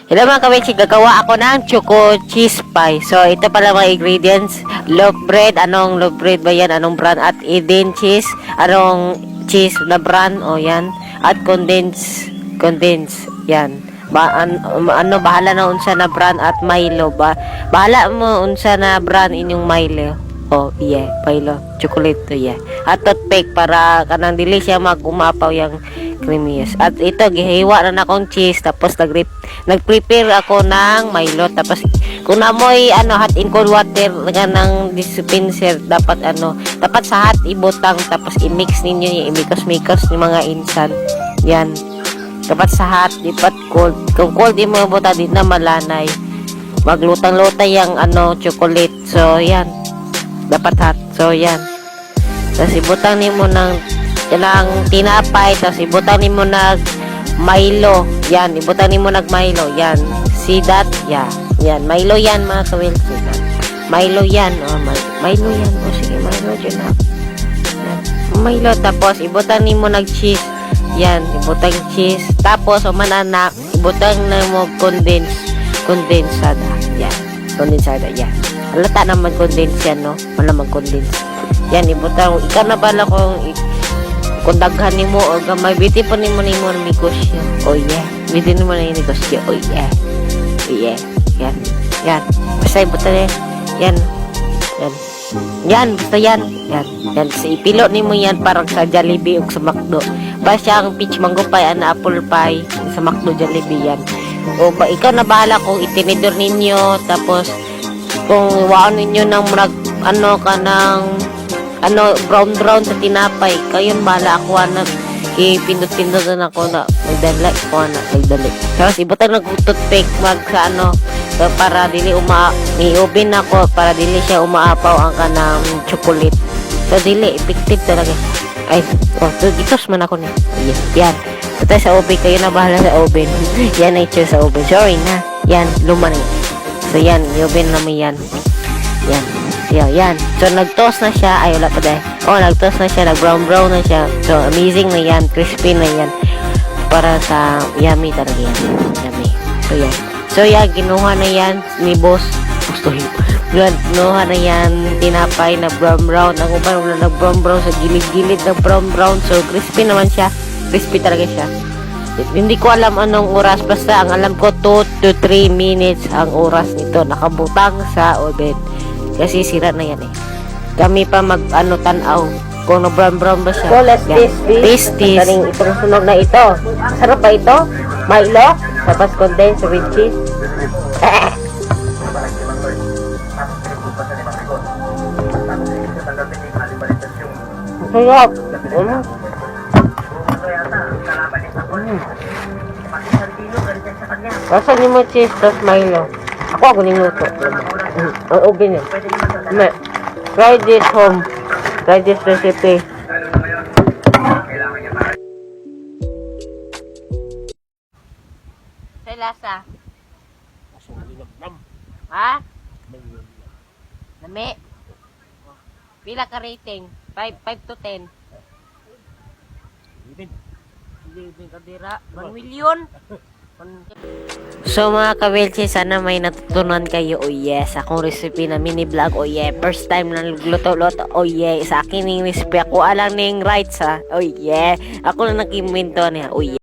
Hello mga kawetsi, gagawa ako ng choco cheese pie. So, ito pala mga ingredients. Loaf bread, anong loaf bread ba yan? Anong brand? At Eden cheese, anong cheese na brand? O yan. At condense, yan. Bahala na unsa na brand at Milo ba? Bahala mo unsa na brand inyong Milo. Oh, yeah, Milo, chocolate to, yeah. At toothpick para kanang dili siya mag-umapaw yung creaminess. At ito, gihiwa na akong cheese, tapos nag-prepare ako ng Milo, tapos kung namoy hot and cold water nga ng dispenser, dapat sa hot ibutang, tapos i-mix ninyo, i-mikos-mikos yung mga insan. Yan. Dapat sa hot, dapat cold. Kung cold, di mo buta, di na malanay. Maglutang-lutay yung chocolate. So, yan. Dapat hot. So, yan. Tapos ibutang nimo ng tinapay, tapos ibutang nimo nag Milo. Yan, ibutang nimo nag Milo. Yan. See that? Yeah. Yan, Milo yan mga kawil. Milo yan. Oh, Milo yan. Oh, sige, Milo dyan na. Yan. Milo. Tapos ibutang nimo nag cheese. Yan, ibutang cheese. Tapos, mananak, ibutang na mo kondensada. Yan, kondensada. Yan. Halata naman condense yan, no? Wala mag-condense. Yan, ibutang. Ikaw na bala kung daghan ni mo o gamay. Biti po ni mo ng negosyo. Oh, yeah. Biti mo na yung negosyo. Oh, yeah. Oh, yeah. Yan. Yan. Basta ibutang yan. Yan. Yan. Yan. Basta yan. Yan. Yan. So, ipilo ni mo yan parang sa Jollibee o sa McDo. Ba siyang peach mango pie and apple pie sa McDo Jollibee yan. O ba, ikaw na bahala kung itinidor ninyo, tapos kung waan ninyo ng brown sa tinapay, kayo bahala. Ako ipindot-pindot na ako na magdala ko na magdali. Tapos ibutang nag-toothpick para dili i-oven ako para dili siya umaapaw ang kanang chocolate. So dili effective talaga. Ay, itos man ako niya. Yan. Patay sa oven, kayo na bahala sa oven. Yan ay choose sa oven. Sorry na. Yan, luma na. So yan, i-oven naman yan. Yan. Yan. So nag-toast na siya. Ay, wala pa dahil. Oh, nag-toast na siya. Nag-brown na siya. So amazing na yan. Crispy na yan. Para sa yummy talaga yan. Yummy. So yan. So yan, ginuha na yan ni boss. Gusto yun. Ginuha na yan. Tinapay na brown. Ang uban wala na brown sa gilid-gilid na brown. So crispy naman siya. Crispy talaga siya. Hindi ko alam anong oras. Basta ang alam ko 2 to 3 minutes ang oras nito. Nakabutang sa oven. Kasi sira na yan eh. Kami pa tanaw kung no brown ba siya. So let's taste this. Itong sunog na ito. Sarap ba ito? Milo. Tapos condensed with cheese. Sarap. Basta ni mo cheese tapos Milo. Ako niluto. Ang oven eh. Try this home. Try this recipe. Sa lasa. Ha? Nami? Pila ka rating? 5 to 10. 1 million. So mga kawelche, sana may natutunan kayo. Oh yes, akong recipe na mini vlog. Oh yeah, first time na luto-luto. Oh yeah, sa akin yung recipe. Ako alang ning rights ha. Oh yeah, ako na nag-invento niya. Oh yeah.